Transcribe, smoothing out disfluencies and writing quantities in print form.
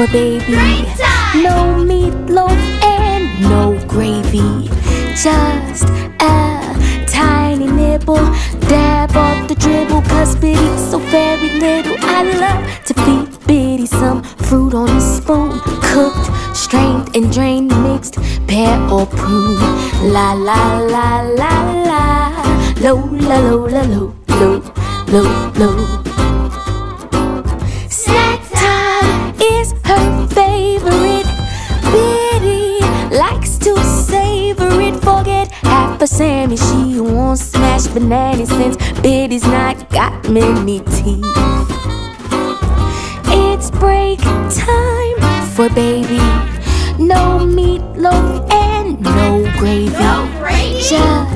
for baby. No meatloaf and no gravy, just a tiny nibble, dab off the dribble, cause Biddy's so very little. I love to feed Biddy some fruit on a spoon, cooked, strained and drained, mixed, pear or prune. La la la la la, lo la lo la lo, lo lo lo. Snack time is her favorite. Biddy likes to savor it. Forget half a Sammy, she wants smashed bananas since Biddy's not got many teeth. It's break time for baby. No meatloaf and no gravy, just